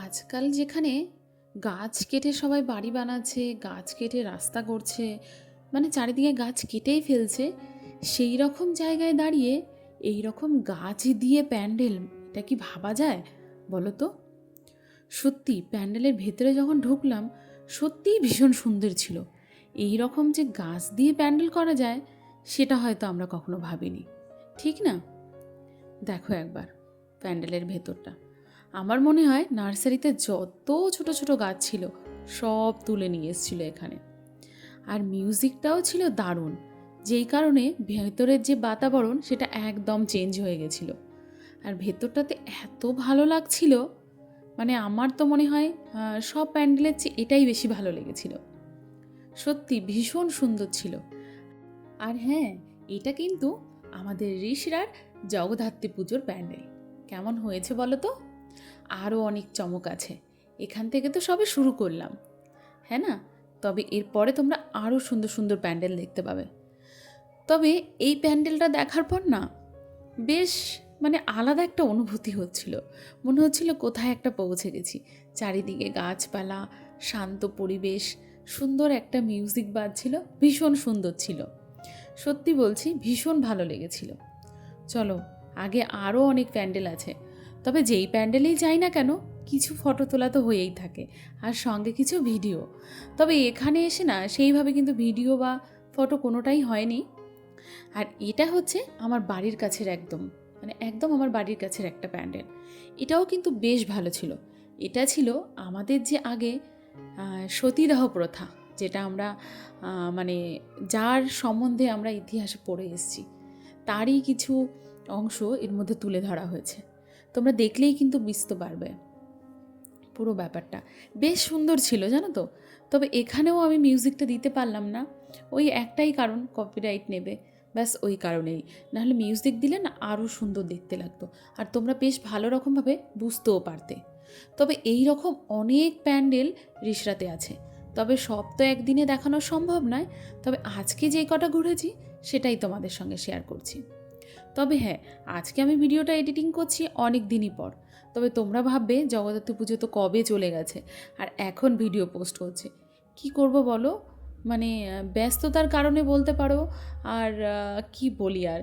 আজকাল যেখানে গাছ কেটে সবাই বাড়ি বানাচ্ছে, গাছ কেটে রাস্তা করছে, মানে চারিদিকে গাছ কেটেই ফেলছে, সেই রকম জায়গায় দাঁড়িয়ে এই রকম গাছ দিয়ে প্যান্ডেল, এটা কি ভাবা যায় বলো তো? সত্যি প্যান্ডেলের ভেতরে যখন ঢুকলাম, সত্যিই ভীষণ সুন্দর ছিল। এই রকম যে গাছ দিয়ে প্যান্ডেল করা যায়, সেটা হয়তো আমরা কখনো ভাবিনি, ঠিক না? দেখো একবার প্যান্ডেলের ভেতরটা। আমার মনে হয় নার্সারিতে যত ছোট ছোট গাছ ছিল সব তুলে নিয়ে এসেছিল এখানে। আর মিউজিকটাও ছিল দারুণ, যেই কারণে ভেতরের যে বাতাবরণ সেটা একদম চেঞ্জ হয়ে গেছিল। আর ভেতরটাতে এত ভালো লাগছিল, মানে আমার তো মনে হয় সব প্যান্ডেলের চেয়ে এটাই বেশি ভালো লেগেছিল। সত্যি ভীষণ সুন্দর ছিল। আর হ্যাঁ, এটা কিন্তু আমাদের ঋষিরার জগদ্ধাত্রী পুজোর প্যান্ডেল। কেমন হয়েছে বলো তো? আরও অনেক চমক আছে, এখান থেকে তো সবে শুরু করলাম, হ্যাঁ না? তবে এরপরে তোমরা আরও সুন্দর সুন্দর প্যান্ডেল দেখতে পাবে। তবে এই প্যান্ডেলটা দেখার পর না, বেশ মানে আলাদা একটা অনুভূতি হচ্ছিল। মনে হচ্ছিল কোথায় একটা পৌঁছে গেছি। চারিদিকে গাছপালা, শান্ত পরিবেশ, সুন্দর একটা মিউজিক বাজছিল, ভীষণ সুন্দর ছিল। সত্যি বলছি, ভীষণ ভালো লেগেছিল। চলো, আগে আরও অনেক প্যান্ডেল আছে, তবে যেই প্যান্ডেলেই যাই না কেন কিছু ফটো তোলা তো হয়েই থাকে, আর সঙ্গে কিছু ভিডিও। তবে এখানে এসে না সেইভাবে কিন্তু ভিডিও বা ফটো কোনোটাই হয়নি। আর এটা হচ্ছে আমার বাড়ির কাছের একদম আমার বাড়ির কাছের একটা প্যান্ডেল। এটাও কিন্তু বেশ ভালো ছিল। এটা ছিল আমাদের যে আগে সতীদাহ প্রথা, যেটা আমরা মানে যার সম্বন্ধে আমরা ইতিহাসে পড়ে এসেছি, তারই কিছু অংশ এর মধ্যে তুলে ধরা হয়েছে। তোমরা দেখলেই কিন্তু বুঝতে পারবে পুরো ব্যাপারটা। বেশ সুন্দর ছিল জানো তো। তবে এখানেও আমি মিউজিকটা দিতে পারলাম না, ওই একটাই কারণ, কপিরাইট নেবে, ব্যাস ওই কারণেই। নাহলে মিউজিক দিলে না আরও সুন্দর দেখতে লাগতো, আর তোমরা বেশ ভালো রকমভাবে বুঝতেও পারতে। তবে এই রকম অনেক প্যান্ডেল রিসরাতে আছে, তবে সব তো একদিনে দেখানো সম্ভব নয়। তবে আজকে যেই কটা ঘুরেছি সেটাই তোমাদের সঙ্গে শেয়ার করছি। তবে হ্যাঁ, আজকে আমি ভিডিওটা এডিটিং করছি অনেক দিনই পর। তবে তোমরা ভাববে জগদ্ধাত্রী পুজো তো কবে চলে গেছে আর এখন ভিডিও পোস্ট হচ্ছে। কি করব বলো, মানে ব্যস্ততার কারণে বলতে পারো। আর কি বলি আর,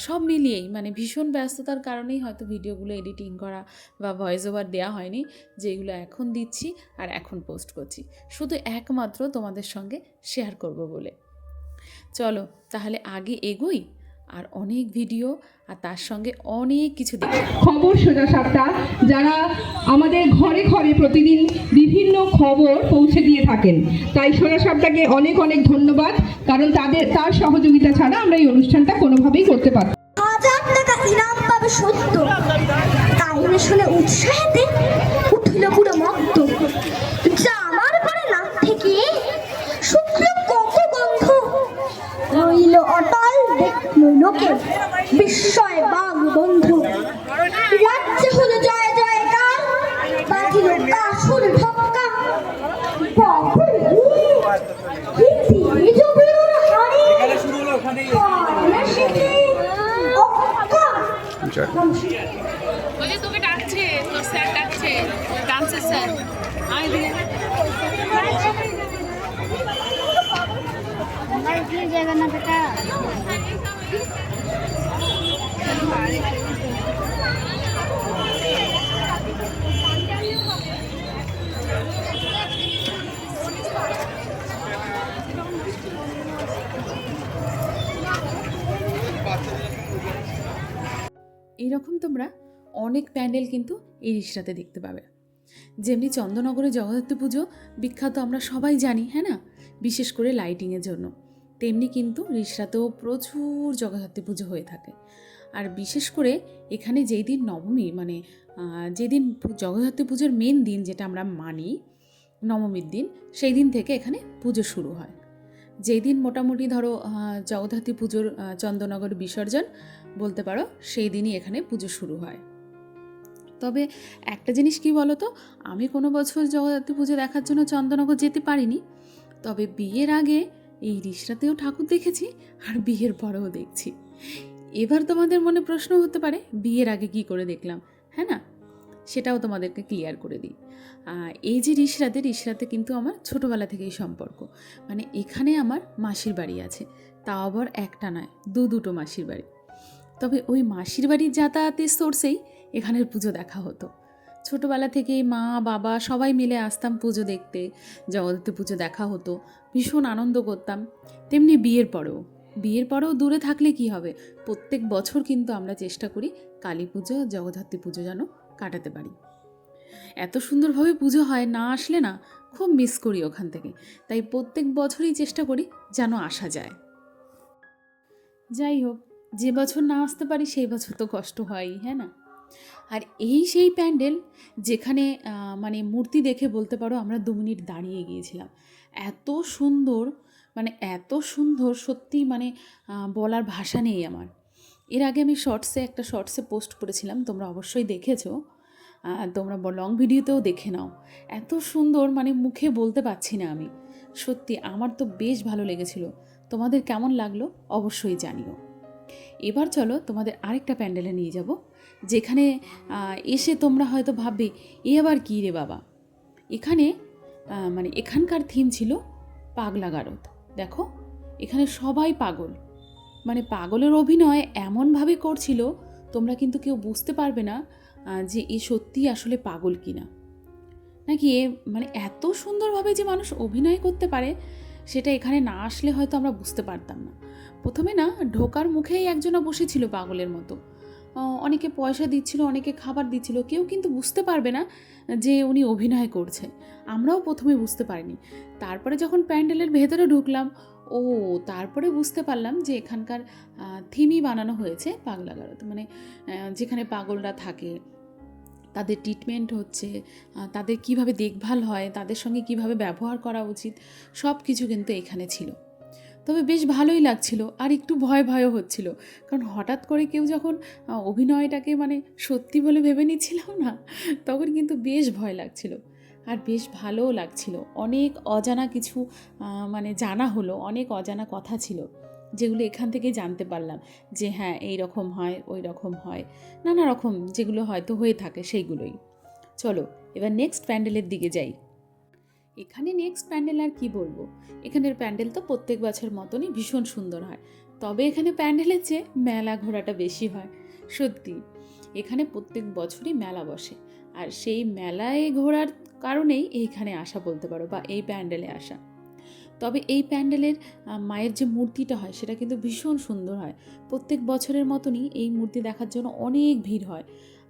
সব মিলিয়েই মানে ভীষণ ব্যস্ততার কারণেই হয়তো ভিডিওগুলো এডিটিং করা বা ভয়েস ওভার দেওয়া হয়নি, যেগুলো এখন দিচ্ছি আর এখন পোস্ট করছি, শুধু একমাত্র তোমাদের সঙ্গে শেয়ার করব বলে। চলো তাহলে আগে এগোই, আর অনেক ভিডিও আর তার সঙ্গে অনেক কিছু দেখি। খবর সোজা সাপটা, যারা আমাদের ঘরে ঘরে প্রতিদিন বিভিন্ন খবর পৌঁছে দিয়ে থাকেন, তাই সোজা সাপটাকে অনেক অনেক ধন্যবাদ, কারণ তার সহযোগিতা ছাড়া আমরা এই অনুষ্ঠানটা কোনোভাবেই করতে পারতাম। 1000 টাকা ইনাম পাবে সত্য, তাই শুনে উৎসাহেতে উঠিল পুরো মত্ত। যা আমার পরে না থেকে শুক্ল কত গন্ধ, রইল অটল দেখল লোকে বিস্ময় বাগ বন্ধু। রাজ্যে হলো জয় জয়কার, বাজিল কাসুর ঢক্কা, তোকে ডাকছে, তোর স্যার ডাকছে, ডান্সের স্যার। জায়গা না বেটা। এইরকম তোমরা অনেক প্যান্ডেল কিন্তু এই রিসরাতে দেখতে পাবে। যেমনি চন্দননগরে জগদ্ধাত্রী পুজো বিখ্যাত আমরা সবাই জানি, হ্যাঁ না, বিশেষ করে লাইটিংয়ের জন্য, তেমনি কিন্তু রিসরাতেও প্রচুর জগদ্ধাত্রী পুজো হয়ে থাকে। আর বিশেষ করে এখানে যেই দিন নবমী, মানে যেদিন জগদ্ধাত্রী পুজোর মেন দিন যেটা আমরা মানি, নবমীর দিন, সেই দিন থেকে এখানে পুজো শুরু হয়। যেই দিন মোটামুটি ধরো জগদ্ধাত্রী পুজোর চন্দননগর বিসর্জন বলতে পারো, সেই দিনই এখানে পুজো শুরু হয়। তবে একটা জিনিস কি বলো তো, আমি কোনো বছর জগদ্ধাত্রী পুজো দেখার জন্য চন্দননগর যেতে পারিনি। তবে বিয়ের আগে এই রিসরাতেও ঠাকুর দেখেছি, আর বিয়ের পরেও দেখছি। এবার তোমাদের মনে প্রশ্ন হতে পারে বিয়ের আগে কি করে দেখলাম, হ্যাঁ না? সেটাও তোমাদেরকে ক্লিয়ার করে দিই। এই যে রিষড়াতে কিন্তু আমার ছোটোবেলা থেকেই সম্পর্ক। মানে এখানে আমার মাসির বাড়ি আছে, তাও আবার একটা নয়, দুটো মাসির বাড়ি। তবে ওই মাসির বাড়ির যাতায়াতের সোর্সেই এখানের পুজো দেখা হতো। ছোটোবেলা থেকেই মা বাবা সবাই মিলে আসতাম পুজো দেখতে, জগদ্ধাত্রী পুজো দেখা হতো, ভীষণ আনন্দ করতাম। তেমনি বিয়ের পরেও দূরে থাকলে কি হবে, প্রত্যেক বছর কিন্তু আমরা চেষ্টা করি কালী পুজো জগদ্ধাত্রী পুজো যেন কাটাতে পারি। এত সুন্দরভাবে পুজো হয়, না আসলে না খুব মিস করি ওখান থেকে। তাই প্রত্যেক বছরই চেষ্টা করি যেন আসা যায়। যাই হোক, যে বছর না আসতে পারি সেই বছর তো কষ্ট হয়ই, হ্যাঁ না? আর এই সেই প্যান্ডেল যেখানে মানে মূর্তি দেখে বলতে পারো আমরা 2 মিনিট দাঁড়িয়ে গিয়েছিলাম। এত সুন্দর, মানে এত সুন্দর সত্যি, মানে বলার ভাষা নেই আমার। এর আগে আমি একটা শর্টসে পোস্ট করেছিলাম, তোমরা অবশ্যই দেখেছো। তোমরা লং ভিডিওতেও দেখে নাও। এত সুন্দর, মানে মুখে বলতে পারছি না আমি। সত্যি আমার তো বেশ ভালো লেগেছিল। তোমাদের কেমন লাগলো অবশ্যই জানিও। এবার চলো তোমাদের আরেকটা প্যান্ডেলে নিয়ে যাব, যেখানে এসে তোমরা হয়তো ভাববে এ আবার কী রে বাবা। এখানে মানে এখানকার থিম ছিল পাগলা গারদ। দেখো এখানে সবাই পাগল, মানে পাগলের অভিনয় এমনভাবে করছিল তোমরা কিন্তু কেউ বুঝতে পারবে না যে এ সত্যি আসলে পাগল কিনা, নাকি এ মানে এত সুন্দরভাবে যে মানুষ অভিনয় করতে পারে সেটা এখানে না আসলে হয়তো আমরা বুঝতে পারতাম না। প্রথমে না ঢোকার মুখেই একজনা বসেছিল পাগলের মতো, অনেকে পয়সা দিচ্ছিল, অনেকে খাবার দিচ্ছিল, কেউ কিন্তু বুঝতে পারবে না যে উনি অভিনয় করছে। আমরাও প্রথমে বুঝতে পারিনি। তারপরে যখন প্যান্ডেলের ভেতরে ঢুকলাম, তারপরে বুঝতে পারলাম যে এখানকার থিমই বানানো হয়েছে পাগলা গারদ। মানে যেখানে পাগলরা থাকে, তাদের ট্রিটমেন্ট হচ্ছে, তাদের কিভাবে দেখভাল হয়, তাদের সঙ্গে কিভাবে ব্যবহার করা উচিত, সব কিছু কিন্তু এখানে ছিল। তবে বেশ ভালোই লাগছিল, আর একটু ভয়ও হচ্ছিল, কারণ হঠাৎ করে কেউ যখন অভিনয়টাকে মানে সত্যি বলে ভেবে নিচ্ছিলাম না, তখন কিন্তু বেশ ভয় লাগছিল আর বেশ ভালোও লাগছিল। অনেক অজানা কিছু মানে জানা হলো, অনেক অজানা কথা ছিল যেগুলো এখান থেকে জানতে পারলাম যে হ্যাঁ এই রকম হয়, ওই রকম হয়, নানা রকম যেগুলো হয়তো হয়ে থাকে সেইগুলোই। চলো এবার নেক্সট প্যান্ডেলের দিকে যাই। এখানে নেক্সট প্যান্ডেল আর কি বলবো, এখানের প্যান্ডেল তো প্রত্যেক বছর মতনই ভীষণ সুন্দর হয়। তবে এখানে প্যান্ডেলের চেয়ে মেলা ঘোরাটা বেশি হয়। সত্যি এখানে প্রত্যেক বছরই মেলা বসে, আর সেই মেলায় ঘোরার কারণেই এইখানে আসা বলতে পারো, বা এই প্যান্ডেলে আসা। তবে এই প্যান্ডেলের মায়ের যে মূর্তিটা হয় সেটা কিন্তু ভীষণ সুন্দর হয়। প্রত্যেক বছরের মতনই এই মূর্তি দেখার জন্য অনেক ভিড় হয়।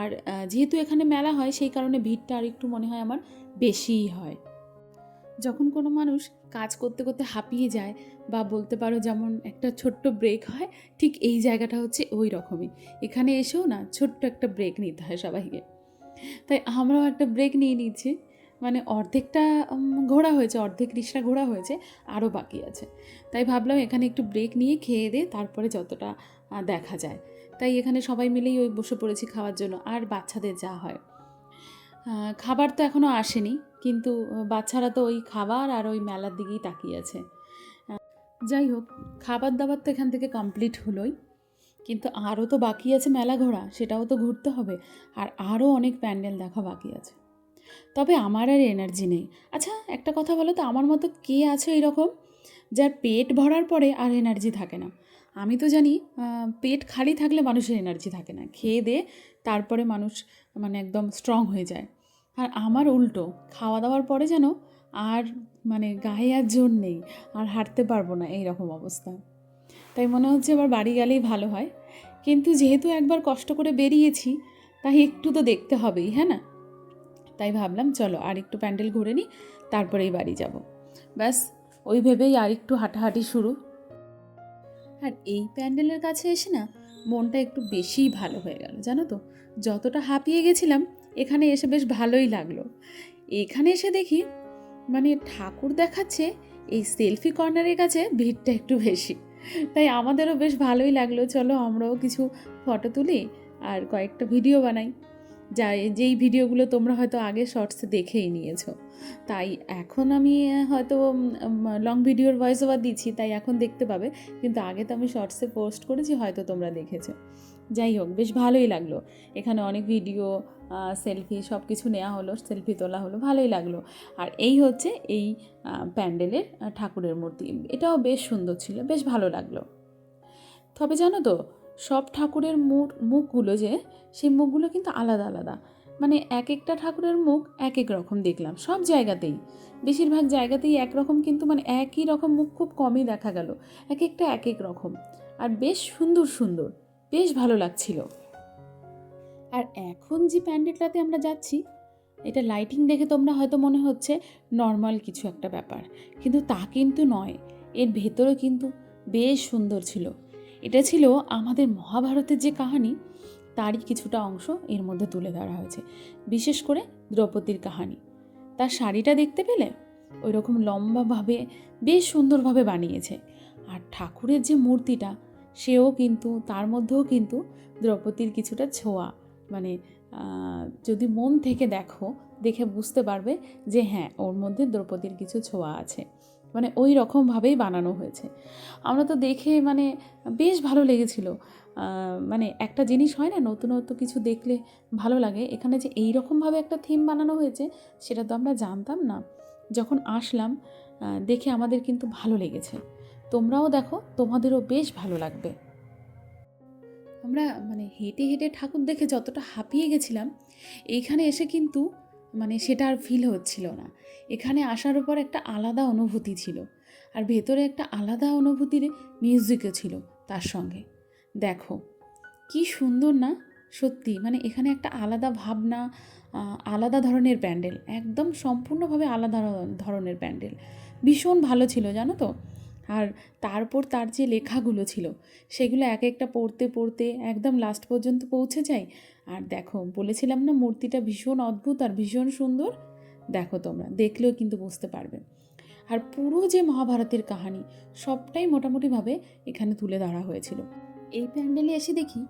আর যেহেতু এখানে মেলা হয় সেই কারণে ভিড়টা আর একটু মনে হয় আমার বেশিই হয়। যখন কোনো মানুষ কাজ করতে করতে হাঁপিয়ে যায়, বা বলতে পারো যেমন একটা ছোট্ট ব্রেক হয়, ঠিক এই জায়গাটা হচ্ছে ওই রকমই। এখানে এসেও না ছোট্ট একটা ব্রেক নিতে হয় সবাইকে। তাই আমরাও একটা ব্রেক নিয়ে নিচ্ছি। মানে অর্ধেকটা ঘোরা হয়েছে, অর্ধেক রিক্সা ঘোরা হয়েছে, আরও বাকি আছে। তাই ভাবলাম এখানে একটু ব্রেক নিয়ে খেয়ে দিয়ে তারপরে যতটা দেখা যায়। তাই এখানে সবাই মিলেই ওই বসে পড়েছি খাওয়ার জন্য। আর বাচ্চাদের যা হয়, খাবার তো এখনও আসেনি, কিন্তু বাচ্চারা তো ওই খাবার আর ওই মেলার দিকেই তাকিয়ে আছে। যাই হোক, খাবার দাবার তো এখান থেকে কমপ্লিট হলোই, কিন্তু আরও তো বাকি আছে মেলা ঘোরা, সেটাও তো ঘুরতে হবে, আর আরও অনেক প্যান্ডেল দেখা বাকি আছে। তবে আমার আর এনার্জি নেই। আচ্ছা একটা কথা বলো তো, আমার মতো কে আছে এরকম যার পেট ভরার পরে আর এনার্জি থাকে না? আমি তো জানি পেট খালি থাকলে মানুষের এনার্জি থাকে না, খেয়ে দিয়ে তারপরে মানুষ মানে একদম স্ট্রং হয়ে যায়। আর আমার উল্টো, খাওয়া দাওয়ার পরে যেন আর মানে গায়ে আর জোর নেই, আর হাঁটতে পারবো না, এই রকম অবস্থা। তাই মনে হচ্ছে এবার বাড়ি গেলেই ভালো হয়, কিন্তু যেহেতু একবার কষ্ট করে বেরিয়েছি তাই একটু তো দেখতে হবেই, হ্যাঁ না? তাই ভাবলাম চলো আর একটু প্যান্ডেল ঘুরে নিই, তারপরেই বাড়ি যাব। ব্যাস ওই ভেবেই আর একটু হাঁটাহাঁটি শুরু। আর এই প্যান্ডেলের কাছে এসে না মনটা একটু বেশিই ভালো হয়ে গেল, জানো তো। যতটা হাঁপিয়ে গেছিলাম এখানে এসে বেশ ভালোই লাগলো। এখানে এসে দেখি মানে ঠাকুর দেখাচ্ছে, এই সেলফি কর্নারের কাছে ভিড়টা একটু বেশি। তাই আমাদেরও বেশ ভালোই লাগলো, চলো আমরাও কিছু ফটো তুলি আর কয়েকটা ভিডিও বানাই। যেই ভিডিওগুলো তোমরা হয়তো আগে শর্টসে দেখেই নিয়েছো। তাই এখন আমি হয়তো লং ভিডিওর ভয়েস ওভার দিচ্ছি, তাই এখন দেখতে পাবে, কিন্তু আগে তো আমি শর্টসে পোস্ট করেছি, হয়তো তোমরা দেখেছো। যাই হোক, বেশ ভালোই লাগলো। এখানে অনেক ভিডিও, সেলফি সব কিছু নেওয়া হলো, সেলফি তোলা হলো, ভালোই লাগলো। আর এই হচ্ছে এই প্যান্ডেলের ঠাকুরের মূর্তি। এটাও বেশ সুন্দর ছিল, বেশ ভালো লাগলো। তবে জানো তো, সব ঠাকুরের মুখগুলো যে, সেই মুখগুলো কিন্তু আলাদা আলাদা। মানে এক একটা ঠাকুরের মুখ এক এক রকম দেখলাম সব জায়গাতেই। বেশিরভাগ জায়গাতেই একরকম, কিন্তু মানে একই রকম মুখ খুব কমই দেখা গেল। এক একটা এক এক রকম, আর বেশ সুন্দর সুন্দর, বেশ ভালো লাগছিল। আর এখন যে প্যান্ডেলটাতে আমরা যাচ্ছি, এটা লাইটিং দেখে তোমরা হয়তো মনে হচ্ছে নর্মাল কিছু একটা ব্যাপার, কিন্তু তা কিন্তু নয়। এর ভেতরও কিন্তু বেশ সুন্দর ছিল। এটা ছিল আমাদের মহাভারতের যে কাহিনী, তারই কিছুটা অংশ এর মধ্যে তুলে ধরা হয়েছে। বিশেষ করে দ্রৌপদীর কাহিনী। তার শাড়িটা দেখতে পেলে ওই রকম লম্বাভাবে বেশ সুন্দরভাবে বানিয়েছে। আর ঠাকুরের যে মূর্তিটা, সেও কিন্তু, তার মধ্যেও কিন্তু দ্রৌপদীর কিছুটা ছোঁয়া, মানে যদি মন থেকে দেখে বুঝতে পারবে যে হ্যাঁ, ওর মধ্যে দ্রৌপদীর কিছু ছোঁয়া আছে। মানে ওই রকমভাবেই বানানো হয়েছে। আমরা তো দেখে মানে বেশ ভালো লেগেছিল। মানে একটা জিনিস হয় না, নতুনত্ব কিছু দেখলে ভালো লাগে। এখানে যে এই রকমভাবে একটা থিম বানানো হয়েছে, সেটা তো আমরা জানতাম না। যখন আসলাম দেখে আমাদের কিন্তু ভালো লেগেছে। তোমরাও দেখো, তোমাদেরও বেশ ভালো লাগবে। আমরা মানে হেঁটে হেঁটে ঠাকুর দেখে যতটা হাঁপিয়ে গেছিলাম, এইখানে এসে কিন্তু মানে সেটা আর ফিল হচ্ছিল না। এখানে আসার পর একটা আলাদা অনুভূতি ছিল, আর ভেতরে একটা আলাদা অনুভূতির মিউজিকও ছিল তার সঙ্গে। দেখো কি সুন্দর না, সত্যি মানে এখানে একটা আলাদা ভাবনা, আলাদা ধরনের প্যান্ডেল, একদম সম্পূর্ণভাবে আলাদা ধরনের প্যান্ডেল। ভীষণ ভালো ছিল জানো তো। আর তারপর তার যে লেখাগুলো ছিল, সেগুলো এক একটা পড়তে পড়তে একদম লাস্ট পর্যন্ত পৌঁছে যাই। আর দেখো, বলেছিলাম না মূর্তিটা ভীষণ অদ্ভুত আর ভীষণ সুন্দর। দেখো, তোমরা দেখলেও কিন্তু বুঝতে পারবে। আর পুরো যে মহাভারতের কাহিনী, সবটাই মোটামুটিভাবে এখানে তুলে ধরা হয়েছিল। এই প্যান্ডেলে এসে দেখি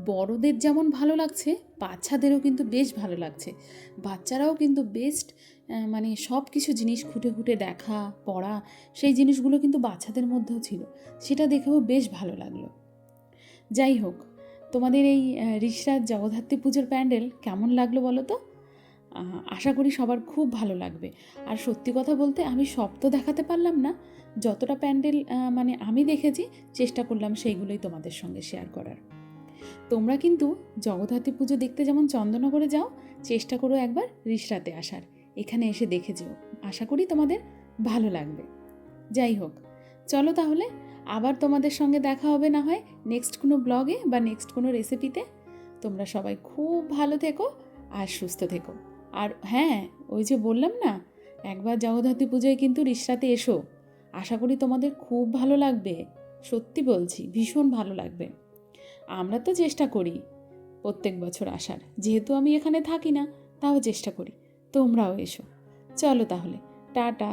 বড়দের যেমন ভালো লাগছে, বাচ্চাদেরও কিন্তু বেশ ভালো লাগছে। বাচ্চারাও কিন্তু বেস্ট, মানে সব কিছু জিনিস খুঁটে খুঁটে দেখা, পড়া, সেই জিনিসগুলো কিন্তু বাচ্চাদের মধ্যেও ছিল। সেটা দেখেও বেশ ভালো লাগলো। যাই হোক, তোমাদের এই ঋষরাজ জগদ্ধাত্রী পুজোর প্যান্ডেল কেমন লাগলো বলো তো? আশা করি সবার খুব ভালো লাগবে। আর সত্যি কথা বলতে, আমি সব তো দেখাতে পারলাম না। যতটা প্যান্ডেল মানে আমি দেখেছি, চেষ্টা করলাম সেইগুলোই তোমাদের সঙ্গে শেয়ার করার। তোমরা কিন্তু জগদ্ধাত্রী পুজো দেখতে যেমন চন্দননগরে যাও, চেষ্টা করো একবার ঋষরাতে আসার। এখানে এসে দেখে যেও, আশা করি তোমাদের ভালো লাগবে। যাই হোক, চলো তাহলে আবার তোমাদের সঙ্গে দেখা হবে না হয় নেক্সট কোনো ব্লগে বা নেক্সট কোনো রেসিপিতে। তোমরা সবাই খুব ভালো থেকো আর সুস্থ থেকো। আর হ্যাঁ, ওই যে বললাম না, একবার জগদ্ধাত্রী পুজোয় কিন্তু ঋষরাতে এসো। আশা করি তোমাদের খুব ভালো লাগবে। সত্যি বলছি, ভীষণ ভালো লাগবে। আমরা তো চেষ্টা করি প্রত্যেক বছর আসার, যেহেতু আমি এখানে থাকি না, তাও চেষ্টা করি। তোমরাও এসো। চলো তাহলে, টাটা।